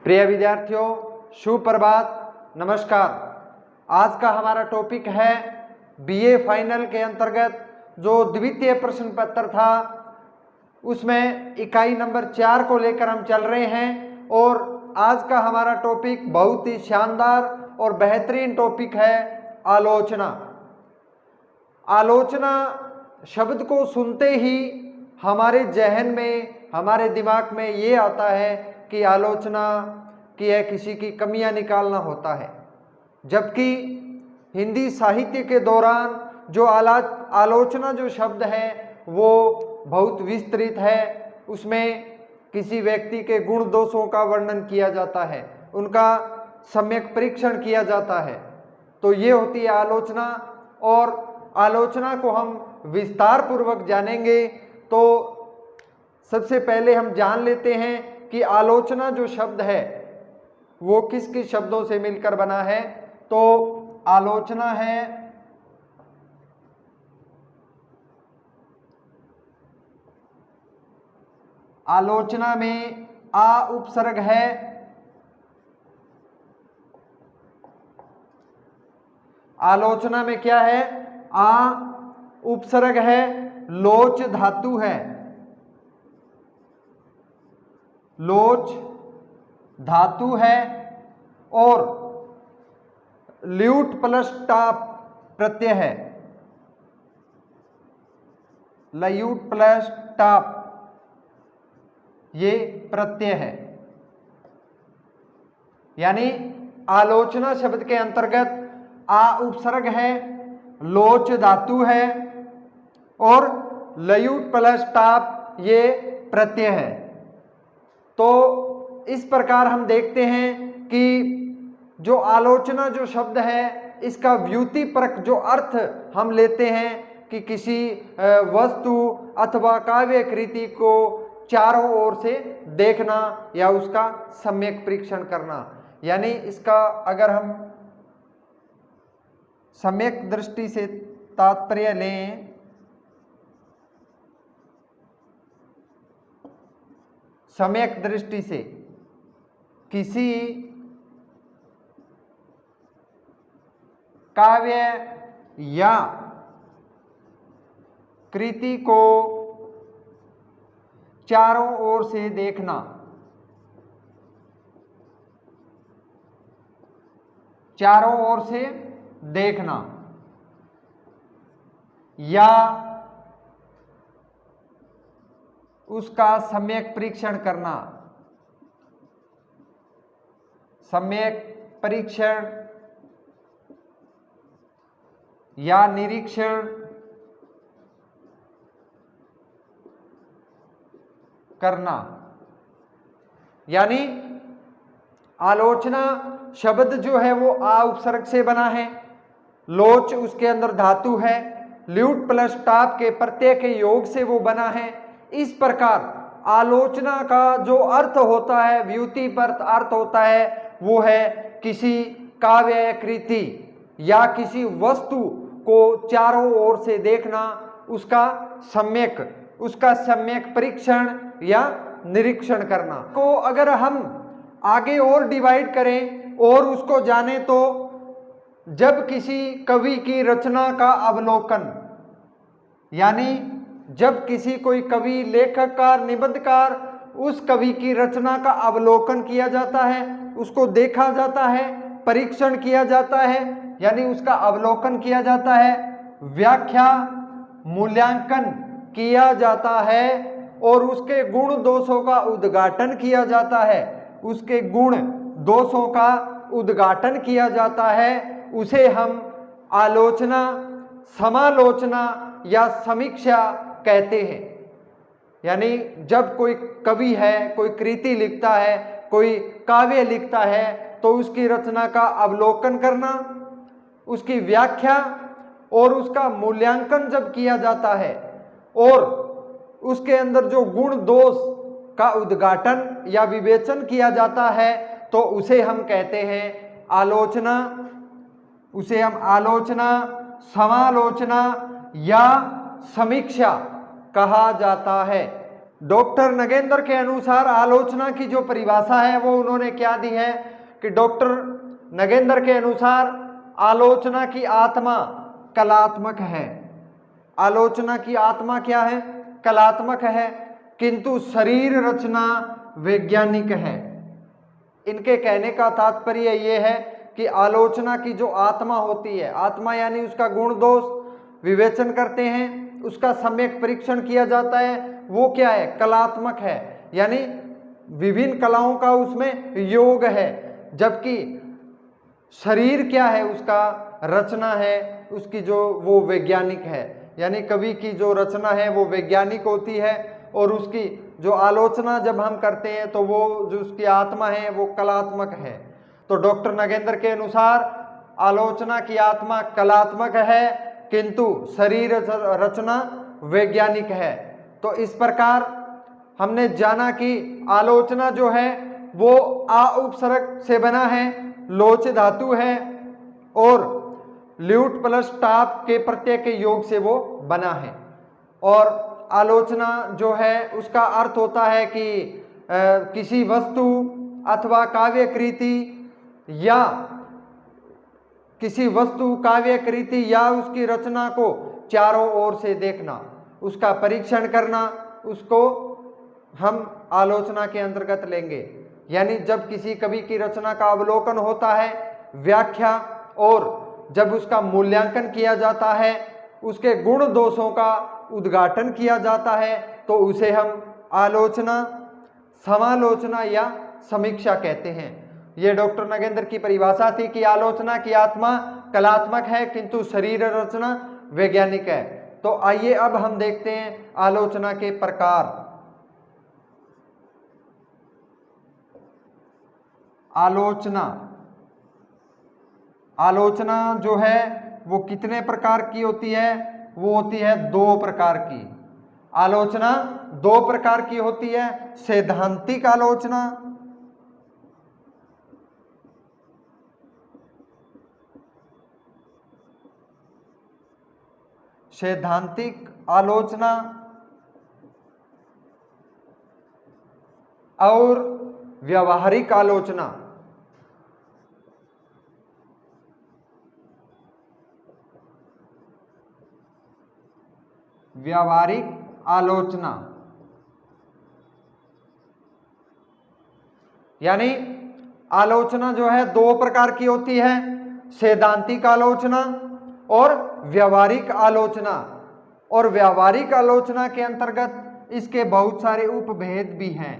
प्रिय विद्यार्थियों, सुप्रभात, नमस्कार। आज का हमारा टॉपिक है बीए फाइनल के अंतर्गत जो द्वितीय प्रश्न पत्र था उसमें इकाई नंबर 4 को लेकर हम चल रहे हैं और आज का हमारा टॉपिक बहुत ही शानदार और बेहतरीन टॉपिक है आलोचना। आलोचना शब्द को सुनते ही हमारे जहन में, हमारे दिमाग में ये आता है कि आलोचना की है किसी की कमियां निकालना होता है, जबकि हिंदी साहित्य के दौरान जो आलोचना जो शब्द है वो बहुत विस्तृत है। उसमें किसी व्यक्ति के गुण दोषों का वर्णन किया जाता है, उनका सम्यक परीक्षण किया जाता है। तो ये होती है आलोचना और आलोचना को हम विस्तार पूर्वक जानेंगे। तो सबसे पहले हम जान लेते हैं कि आलोचना जो शब्द है वो किस किस शब्दों से मिलकर बना है। तो आलोचना है आलोचना में आ उपसर्ग है, आलोचना में क्या है, आ उपसर्ग है, लोच धातु है, लोच धातु है और ल्यूट प्लस टाप प्रत्यय है, लयूट प्लस टाप ये प्रत्यय है। यानी आलोचना शब्द के अंतर्गत आ उपसर्ग है, लोच धातु है और लयूट प्लस टाप ये प्रत्यय है। तो इस प्रकार हम देखते हैं कि जो आलोचना जो शब्द है इसका व्युतिपरक जो अर्थ हम लेते हैं कि किसी वस्तु अथवा काव्य कृति को चारों ओर से देखना या उसका सम्यक परीक्षण करना। यानी इसका अगर हम सम्यक दृष्टि से तात्पर्य लें, सम्यक दृष्टि से किसी काव्य या कृति को चारों ओर से देखना, चारों ओर से देखना या उसका सम्यक परीक्षण करना, सम्यक परीक्षण या निरीक्षण करना। यानी आलोचना शब्द जो है वो आ उपसर्ग से बना है, लोच उसके अंदर धातु है, ल्यूट प्लस टाप के प्रत्यय के योग से वो बना है। इस प्रकार आलोचना का जो अर्थ होता है, व्युतिपरक अर्थ होता है, वो है किसी काव्य कृति या किसी वस्तु को चारों ओर से देखना, उसका सम्यक परीक्षण या निरीक्षण करना। को अगर हम आगे और डिवाइड करें और उसको जाने तो जब किसी कवि की रचना का अवलोकन, यानी जब किसी कोई कवि, लेखककार, निबंधकार उस कवि की रचना का अवलोकन किया जाता है, उसको देखा जाता है, परीक्षण किया जाता है, यानी उसका अवलोकन किया जाता है, व्याख्या मूल्यांकन किया जाता है और उसके गुण दोषों का उद्घाटन किया जाता है, उसके गुण दोषों का उद्घाटन किया जाता है, उसे हम आलोचना, समालोचना या समीक्षा कहते हैं। यानी जब कोई कवि है, कोई कृति लिखता है, कोई काव्य लिखता है, तो उसकी रचना का अवलोकन करना, उसकी व्याख्या और उसका मूल्यांकन जब किया जाता है और उसके अंदर जो गुण दोष का उद्घाटन या विवेचन किया जाता है, तो उसे हम कहते हैं आलोचना। उसे हम आलोचना, समालोचना या समीक्षा कहा जाता है। डॉक्टर नगेंद्र के अनुसार आलोचना की जो परिभाषा है वो उन्होंने क्या दी है कि डॉक्टर नगेंद्र के अनुसार आलोचना की आत्मा कलात्मक है। आलोचना की आत्मा क्या है? कलात्मक है, किंतु शरीर रचना वैज्ञानिक है। इनके कहने का तात्पर्य ये है कि आलोचना की जो आत्मा होती है, आत्मा यानी उसका गुण दोष विवेचन करते हैं, उसका सम्यक परीक्षण किया जाता है, वो क्या है? कलात्मक है, यानी विभिन्न कलाओं का उसमें योग है। जबकि शरीर क्या है? उसका रचना है, उसकी जो वो वैज्ञानिक है, यानी कवि की जो रचना है वो वैज्ञानिक होती है, और उसकी जो आलोचना जब हम करते हैं तो वो जो उसकी आत्मा है वो कलात्मक है। तो डॉक्टर नगेंद्र के अनुसार आलोचना की आत्मा कलात्मक है, किंतु शरीर रचना वैज्ञानिक है। तो इस प्रकार हमने जाना कि आलोचना जो है वो आ उपसर्ग से बना है, लोच धातु है, और ल्यूट प्लस टाप के प्रत्यय के योग से वो बना है। और आलोचना जो है उसका अर्थ होता है कि किसी वस्तु अथवा काव्य कृति या किसी वस्तु काव्य कृति या उसकी रचना को चारों ओर से देखना, उसका परीक्षण करना, उसको हम आलोचना के अंतर्गत लेंगे। यानी जब किसी कवि की रचना का अवलोकन होता है, व्याख्या, और जब उसका मूल्यांकन किया जाता है, उसके गुण दोषों का उद्घाटन किया जाता है, तो उसे हम आलोचना, समालोचना या समीक्षा कहते हैं। ये डॉक्टर नगेंद्र की परिभाषा थी कि आलोचना की आत्मा कलात्मक है, किंतु शरीर रचना वैज्ञानिक है। तो आइए अब हम देखते हैं आलोचना के प्रकार। आलोचना जो है वो कितने प्रकार की होती है? वो होती है 2 प्रकार की। आलोचना 2 प्रकार की होती है। सैद्धांतिक आलोचना, सैद्धांतिक आलोचना और व्यावहारिक आलोचना। व्यावहारिक आलोचना यानी आलोचना जो है 2 प्रकार की होती है, सैद्धांतिक आलोचना और व्यावहारिक आलोचना। और व्यावहारिक आलोचना के अंतर्गत इसके बहुत सारे उपभेद भी हैं।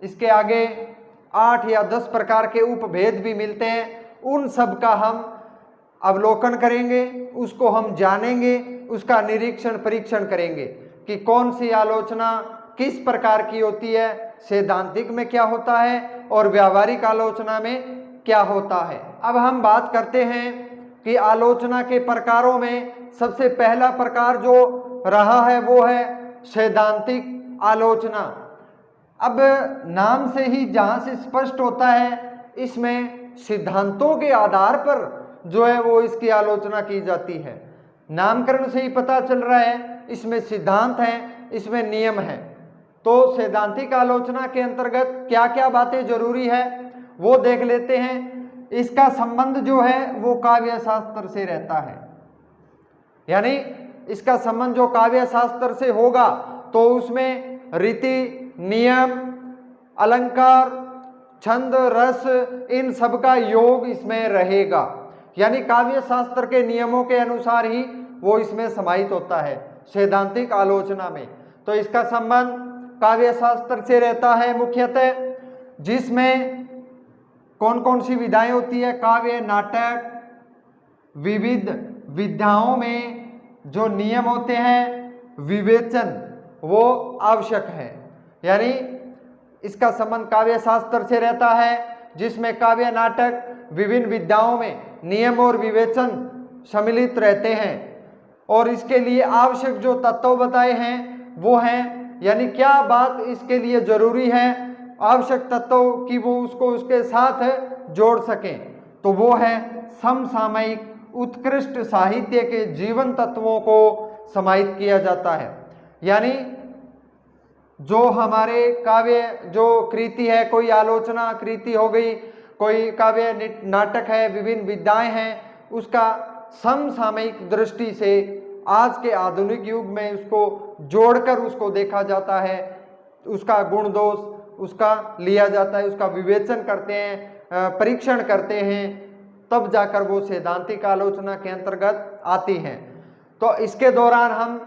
इसके आगे 8 या 10 प्रकार के उपभेद भी मिलते हैं। उन सब का हम अवलोकन करेंगे, उसको हम जानेंगे, उसका निरीक्षण परीक्षण करेंगे कि कौन सी आलोचना किस प्रकार की होती है, सैद्धांतिक में क्या होता है और व्यावहारिक आलोचना में क्या होता है। अब हम बात करते हैं कि आलोचना के प्रकारों में सबसे पहला प्रकार जो रहा है वो है सैद्धांतिक आलोचना। अब नाम से ही जहाँ से स्पष्ट होता है, इसमें सिद्धांतों के आधार पर जो है वो इसकी आलोचना की जाती है। नामकरण से ही पता चल रहा है इसमें सिद्धांत हैं, इसमें नियम हैं। तो सैद्धांतिक आलोचना के अंतर्गत क्या क्या बातें जरूरी है वो देख लेते हैं। इसका संबंध जो है वो काव्य शास्त्र से रहता है, यानी इसका संबंध जो काव्य शास्त्र से होगा तो उसमें रीति, नियम, अलंकार, छंद, रस, इन सब का योग इसमें रहेगा। यानी काव्य शास्त्र के नियमों के अनुसार ही वो इसमें समाहित होता है सैद्धांतिक आलोचना में। तो इसका संबंध काव्य शास्त्र से रहता है मुख्यतः, जिसमें कौन कौन सी विधाएं होती है? काव्य, नाटक, विविध विधाओं में जो नियम होते हैं, विवेचन वो आवश्यक है। यानी इसका संबंध काव्य शास्त्र से रहता है, जिसमें काव्य, नाटक, विभिन्न विधाओं में नियम और विवेचन सम्मिलित रहते हैं। और इसके लिए आवश्यक जो तत्व बताए हैं वो हैं, यानी क्या बात इसके लिए जरूरी है, आवश्यक तत्व कि वो उसको उसके साथ जोड़ सकें, तो वो है समसामयिक उत्कृष्ट साहित्य के जीवन तत्वों को समाहित किया जाता है। यानी जो हमारे काव्य जो कृति है, कोई आलोचना कृति हो गई, कोई काव्य नाटक है, विभिन्न विधाएं हैं, उसका समसामयिक दृष्टि से आज के आधुनिक युग में उसको जोड़कर उसको देखा जाता है, उसका गुण दोष उसका लिया जाता है, उसका विवेचन करते हैं, परीक्षण करते हैं, तब जाकर वो सैद्धांतिक आलोचना के अंतर्गत आती हैं। तो इसके दौरान हम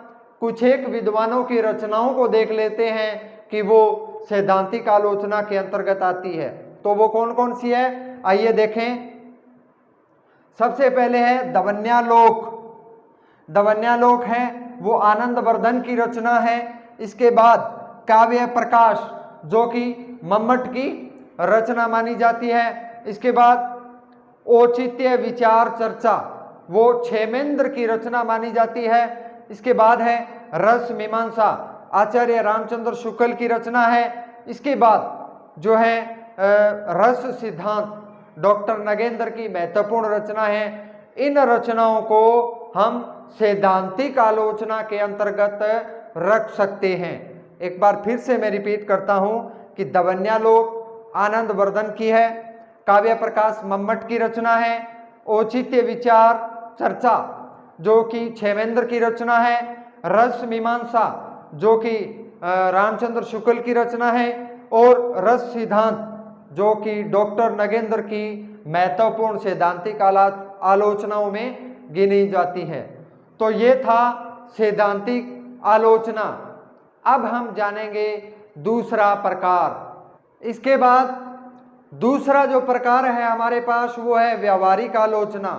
कुछ एक विद्वानों की रचनाओं को देख लेते हैं कि वो सैद्धांतिक आलोचना के अंतर्गत आती है। तो वो कौन कौन सी है, आइए देखें। सबसे पहले है दवन्यालोक। दवन्यालोक है वो आनंदवर्धन की रचना है। इसके बाद काव्य प्रकाश जो कि मम्मट की रचना मानी जाती है। इसके बाद औचित्य विचार चर्चा वो क्षेमेंद्र की रचना मानी जाती है। इसके बाद है रस मीमांसा, आचार्य रामचंद्र शुक्ल की रचना है। इसके बाद जो है रस सिद्धांत डॉक्टर नगेंद्र की महत्वपूर्ण रचना है। इन रचनाओं को हम सैद्धांतिक आलोचना के अंतर्गत रख सकते हैं। एक बार फिर से मैं रिपीट करता हूं कि दवन्यालोक आनंदवर्धन की है, काव्य प्रकाश मम्मट की रचना है, औचित्य विचार चर्चा जो कि क्षेमेंद्र की रचना है, रस मीमांसा जो कि रामचंद्र शुक्ल की रचना है, और रस सिद्धांत जो कि डॉक्टर नगेंद्र की महत्वपूर्ण सैद्धांतिक आलोचनाओं में गिनी जाती है। तो ये था सैद्धांतिक आलोचना। अब हम जानेंगे दूसरा प्रकार। इसके बाद दूसरा जो प्रकार है हमारे पास वो है व्यावहारिक आलोचना।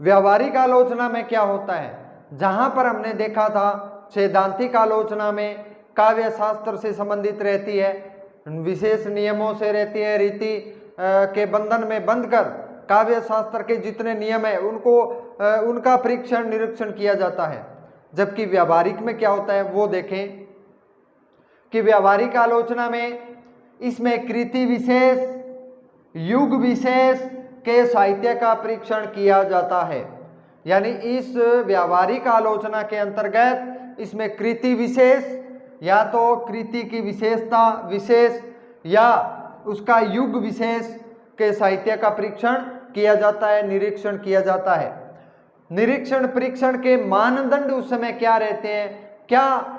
व्यावहारिक आलोचना में क्या होता है, जहां पर हमने देखा था सैद्धांतिक आलोचना में काव्य शास्त्र से संबंधित रहती है, विशेष नियमों से रहती है, रीति के बंधन में बंधकर काव्य शास्त्र के जितने नियम है उनको उनका परीक्षण निरीक्षण किया जाता है। जबकि व्यावहारिक में क्या होता है वो देखें कि व्यावहारिक आलोचना में इसमें कृति विशेष, युग विशेष के साहित्य का परीक्षण किया जाता है। यानी इस व्यावहारिक आलोचना के अंतर्गत इसमें कृति विशेष या तो कृति की विशेषता विशेष या उसका युग विशेष के साहित्य का परीक्षण किया जाता है, निरीक्षण किया जाता है। निरीक्षण परीक्षण के मानदंड उस समय क्या रहते हैं, क्या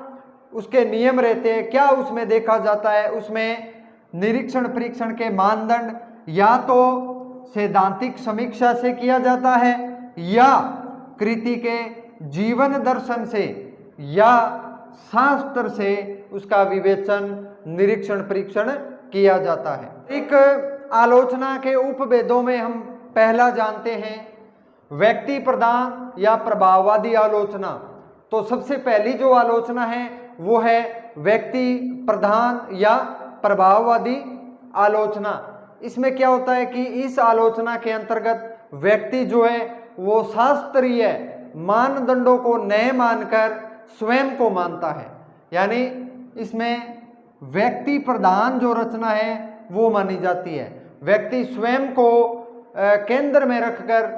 उसके नियम रहते हैं, क्या उसमें देखा जाता है, उसमें निरीक्षण परीक्षण के मानदंड या तो सैद्धांतिक समीक्षा से किया जाता है या कृति के जीवन दर्शन से या शास्त्र से उसका विवेचन निरीक्षण परीक्षण किया जाता है। एक आलोचना के उपभेदों में हम पहला जानते हैं व्यक्ति प्रधान या प्रभाववादी आलोचना। तो सबसे पहली जो आलोचना है वो है व्यक्ति प्रधान या प्रभाववादी आलोचना। इसमें क्या होता है कि इस आलोचना के अंतर्गत व्यक्ति जो है वो शास्त्रीय मानदंडों को न मानकर स्वयं को मानता है। यानी इसमें व्यक्ति प्रधान जो रचना है वो मानी जाती है। व्यक्ति स्वयं को केंद्र में रखकर,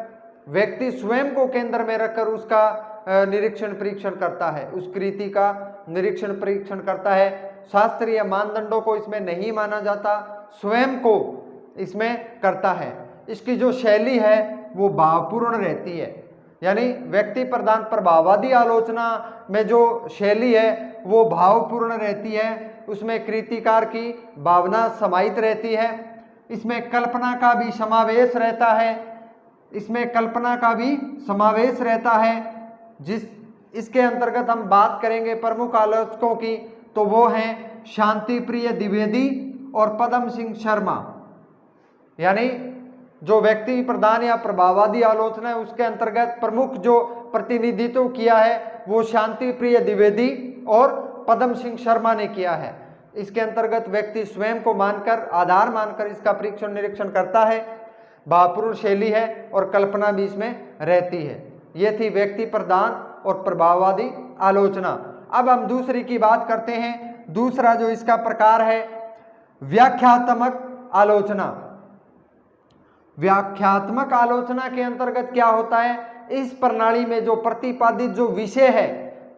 व्यक्ति स्वयं को केंद्र में रखकर उसका निरीक्षण परीक्षण करता है, उस कृति का निरीक्षण परीक्षण करता है। शास्त्रीय मानदंडों को इसमें नहीं माना जाता, स्वयं को इसमें करता है। इसकी जो शैली है वो भावपूर्ण रहती है। यानी व्यक्ति प्रधान प्रभाववादी आलोचना में जो शैली है वो भावपूर्ण रहती है, उसमें कृतिकार की भावना समाहित रहती है, इसमें कल्पना का भी समावेश रहता है, इसमें कल्पना का भी समावेश रहता है। इसके अंतर्गत हम बात करेंगे प्रमुख आलोचकों की, तो वो हैं शांति प्रिय द्विवेदी और पदम सिंह शर्मा। यानी जो व्यक्ति प्रधान या प्रभाववादी आलोचना है उसके अंतर्गत प्रमुख जो प्रतिनिधित्व किया है वो शांति प्रिय द्विवेदी और पदम सिंह शर्मा ने किया है। इसके अंतर्गत व्यक्ति स्वयं को मानकर, आधार मानकर इसका परीक्षण निरीक्षण करता है, भावपूर्ण शैली है और कल्पना भी इसमें रहती है। ये थी व्यक्ति प्रधान और प्रभाववादी आलोचना। अब हम दूसरी की बात करते हैं। दूसरा जो इसका प्रकार है व्याख्यात्मक आलोचना। व्याख्यात्मक आलोचना के अंतर्गत क्या होता है, इस प्रणाली में जो प्रतिपादित जो विषय है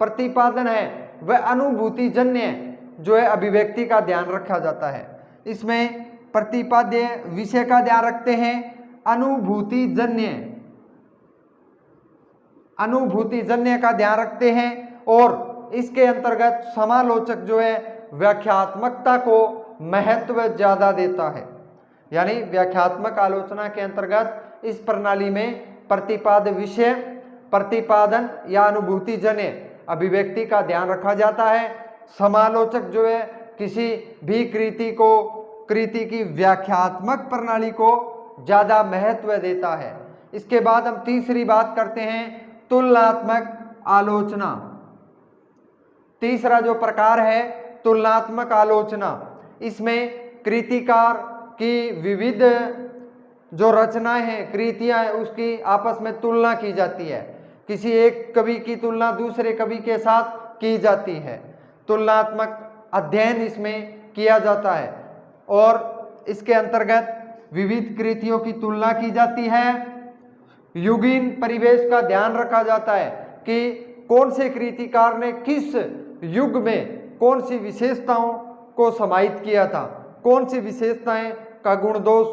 प्रतिपादन है वह अनुभूति जन्य जो है अभिव्यक्ति का ध्यान रखा जाता है। इसमें प्रतिपाद्य विषय का ध्यान रखते हैं, अनुभूति जन्य का ध्यान रखते हैं, और इसके अंतर्गत समालोचक जो है व्याख्यात्मकता को महत्व ज्यादा देता है। यानी व्याख्यात्मक आलोचना के अंतर्गत इस प्रणाली में प्रतिपाद्य विषय, प्रतिपादन या अनुभूति जन्य अभिव्यक्ति का ध्यान रखा जाता है। समालोचक जो है किसी भी कृति की व्याख्यात्मक प्रणाली को ज्यादा महत्व देता है। इसके बाद हम तीसरी बात करते हैं, तुलनात्मक आलोचना। तीसरा जो प्रकार है तुलनात्मक आलोचना, इसमें कृतिकार की विविध जो रचनाएं हैं, कृतियां हैं, उसकी आपस में तुलना की जाती है। किसी एक कवि की तुलना दूसरे कवि के साथ की जाती है। तुलनात्मक अध्ययन इसमें किया जाता है और इसके अंतर्गत विविध कृतियों की तुलना की जाती है। युगीन परिवेश का ध्यान रखा जाता है कि कौन से कृतिकार ने किस युग में कौन सी विशेषताओं को समाहित किया था, कौन सी विशेषताएं का गुणदोष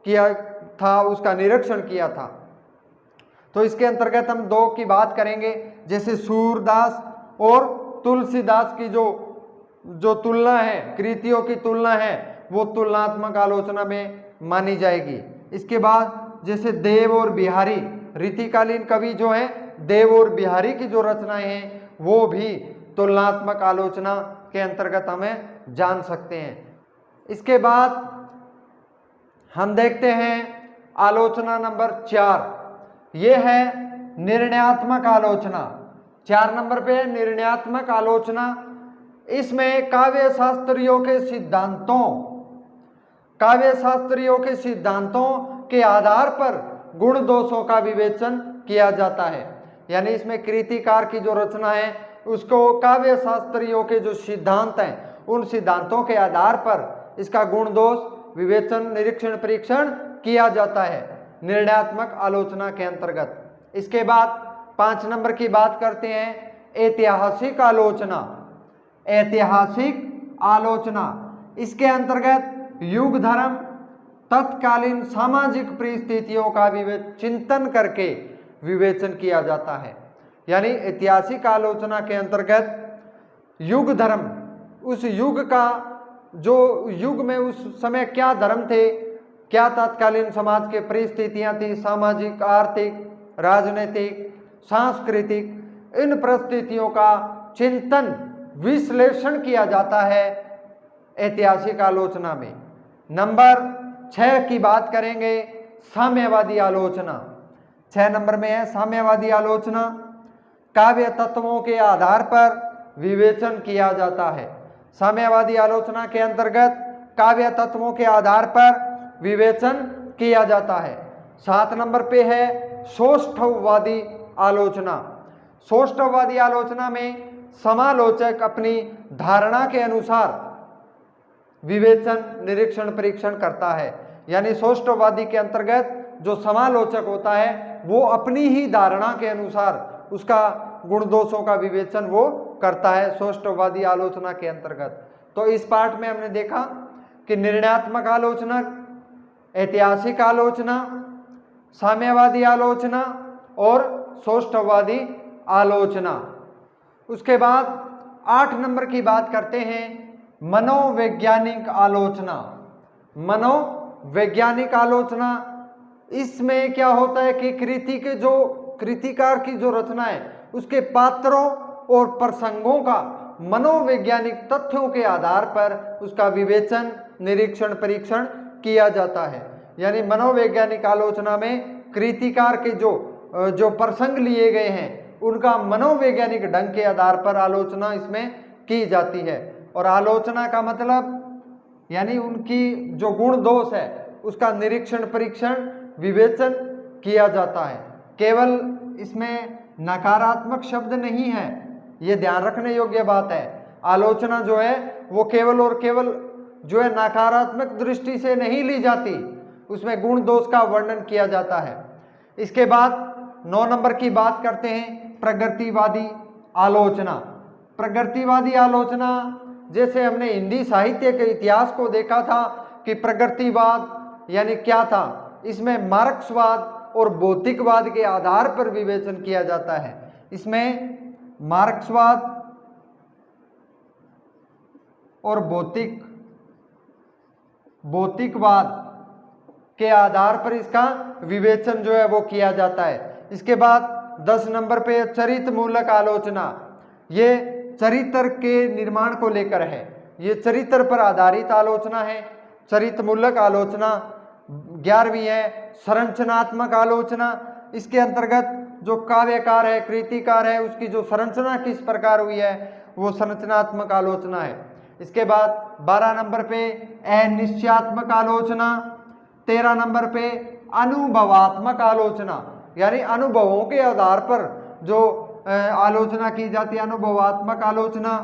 किया था, उसका निरीक्षण किया था। तो इसके अंतर्गत हम दो की बात करेंगे, जैसे सूरदास और तुलसीदास की जो तुलना है, कृतियों की तुलना है, वो तुलनात्मक आलोचना में मानी जाएगी। इसके बाद जैसे देव और बिहारी, रीतिकालीन कवि जो है देव और बिहारी की जो रचनाएं हैं वो भी तुलनात्मक आलोचना के अंतर्गत हमें जान सकते हैं। इसके बाद हम देखते हैं आलोचना नंबर 4, ये है निर्णयात्मक आलोचना। 4 नंबर पे निर्णयात्मक आलोचना। इसमें काव्य शास्त्रियों के सिद्धांतों के आधार पर गुण दोषों का विवेचन किया जाता है। यानी इसमें कृतिकार की जो रचना है उसको काव्य शास्त्रियों के जो सिद्धांत हैं उन सिद्धांतों के आधार पर इसका गुण दोष विवेचन, निरीक्षण, परीक्षण किया जाता है निर्णयात्मक आलोचना के अंतर्गत। इसके बाद 5 नंबर की बात करते हैं, ऐतिहासिक आलोचना। ऐतिहासिक आलोचना, इसके अंतर्गत युग, धर्म, तत्कालीन सामाजिक परिस्थितियों का चिंतन करके विवेचन किया जाता है। यानी ऐतिहासिक आलोचना के अंतर्गत युग, धर्म, उस युग का जो युग में उस समय क्या धर्म थे, क्या तत्कालीन समाज के परिस्थितियां थी, सामाजिक, आर्थिक, राजनीतिक, सांस्कृतिक, इन परिस्थितियों का चिंतन, विश्लेषण किया जाता है ऐतिहासिक आलोचना में। नंबर 6 की बात करेंगे, साम्यवादी आलोचना। 6 नंबर में है साम्यवादी आलोचना। काव्य तत्वों के आधार पर विवेचन किया जाता है। साम्यवादी आलोचना के अंतर्गत काव्य तत्वों के आधार पर विवेचन किया जाता है। 7 नंबर पे है सौष्ठववादी आलोचना। सौष्ठववादी आलोचना में समालोचक अपनी धारणा के अनुसार विवेचन, निरीक्षण, परीक्षण करता है। यानी सौष्ठववादी के अंतर्गत जो समालोचक होता है वो अपनी ही धारणा के अनुसार उसका गुण दोषों का विवेचन वो करता है सौष्ठववादी आलोचना के अंतर्गत। तो इस पाठ में हमने देखा कि निर्णयात्मक आलोचना, ऐतिहासिक आलोचना, साम्यवादी आलोचना और सौष्ठववादी आलोचना। उसके बाद 8 नंबर की बात करते हैं, मनोवैज्ञानिक आलोचना। मनोवैज्ञानिक आलोचना, इसमें क्या होता है कि कृतिकार की जो रचना है उसके पात्रों और प्रसंगों का मनोवैज्ञानिक तथ्यों के आधार पर उसका विवेचन, निरीक्षण, परीक्षण किया जाता है। यानी मनोवैज्ञानिक आलोचना में कृतिकार के जो प्रसंग लिए गए हैं उनका मनोवैज्ञानिक ढंग के आधार पर आलोचना इसमें की जाती है। और आलोचना का मतलब यानी उनकी जो गुण दोष है उसका निरीक्षण, परीक्षण, विवेचन किया जाता है। केवल इसमें नकारात्मक शब्द नहीं है, ये ध्यान रखने योग्य बात है। आलोचना जो है वो केवल और केवल जो है नकारात्मक दृष्टि से नहीं ली जाती, उसमें गुण दोष का वर्णन किया जाता है। इसके बाद 9 नंबर की बात करते हैं, प्रगतिवादी आलोचना। प्रगतिवादी आलोचना, जैसे हमने हिंदी साहित्य के इतिहास को देखा था कि प्रगतिवाद यानी क्या था, इसमें मार्क्सवाद और भौतिकवाद के आधार पर विवेचन किया जाता है। इसमें मार्क्सवाद और भौतिकवाद के आधार पर इसका विवेचन जो है वो किया जाता है। इसके बाद 10 नंबर पे चरित्र मूलक आलोचना, ये चरित्र के निर्माण को लेकर है, ये चरित्र पर आधारित आलोचना है। चरित्र मूलक आलोचना 11वीं है। संरचनात्मक आलोचना, इसके अंतर्गत जो काव्यकार है, कृतिकार है, उसकी जो संरचना किस प्रकार हुई है वो संरचनात्मक आलोचना है। इसके बाद 12 नंबर पे अनिश्चयात्मक आलोचना, 13 नंबर पे अनुभवात्मक आलोचना, यानी अनुभवों के आधार पर जो आलोचना की जाती है, अनुभवात्मक आलोचना।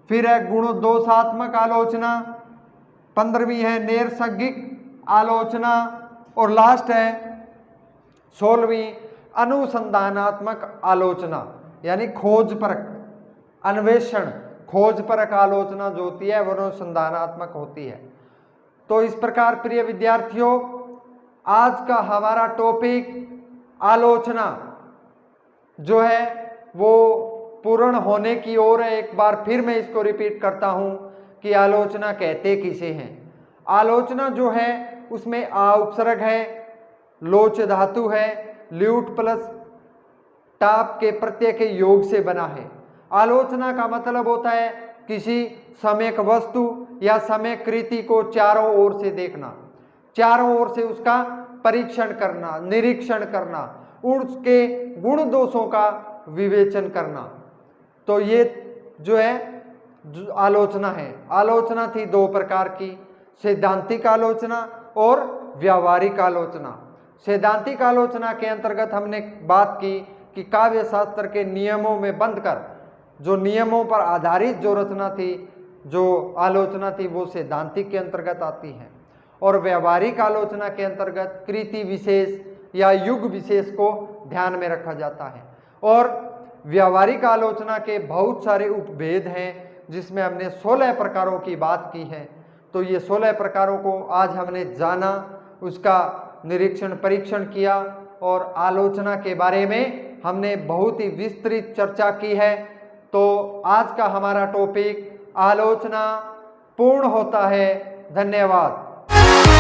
फिर है गुणदोषात्मक आलोचना, 15वीं है नैसर्गिक आलोचना, और लास्ट है 16वीं अनुसंधानात्मक आलोचना, यानी खोजपरक, अन्वेषण, खोजपरक आलोचना जो होती है वो अनुसंधानात्मक होती है। तो इस प्रकार प्रिय विद्यार्थियों, आज का हमारा टॉपिक आलोचना जो है वो पूर्ण होने की ओर है। एक बार फिर मैं इसको रिपीट करता हूं कि आलोचना कहते किसे हैं। आलोचना जो है उसमें आ उपसर्ग है, लोच धातु है, ल्यूट प्लस टाप के प्रत्यय के योग से बना है। आलोचना का मतलब होता है किसी सम्यक वस्तु या सम्यक कृति को चारों ओर से देखना, चारों ओर से उसका परीक्षण करना, निरीक्षण करना, उसके गुण दोषों का विवेचन करना। तो ये जो है आलोचना है। आलोचना थी 2 प्रकार की, सैद्धांतिक आलोचना और व्यावहारिक आलोचना। सैद्धांतिक आलोचना के अंतर्गत हमने बात की कि काव्य शास्त्र के नियमों में बंधकर, जो नियमों पर आधारित जो रचना थी, जो आलोचना थी, वो सैद्धांतिक के अंतर्गत आती है। और व्यावहारिक आलोचना के अंतर्गत कृति विशेष या युग विशेष को ध्यान में रखा जाता है। और व्यावहारिक आलोचना के बहुत सारे उपभेद हैं, जिसमें हमने 16 प्रकारों की बात की है। तो ये 16 प्रकारों को आज हमने जाना, उसका निरीक्षण परीक्षण किया, और आलोचना के बारे में हमने बहुत ही विस्तृत चर्चा की है। तो आज का हमारा टॉपिक आलोचना पूर्ण होता है। धन्यवाद।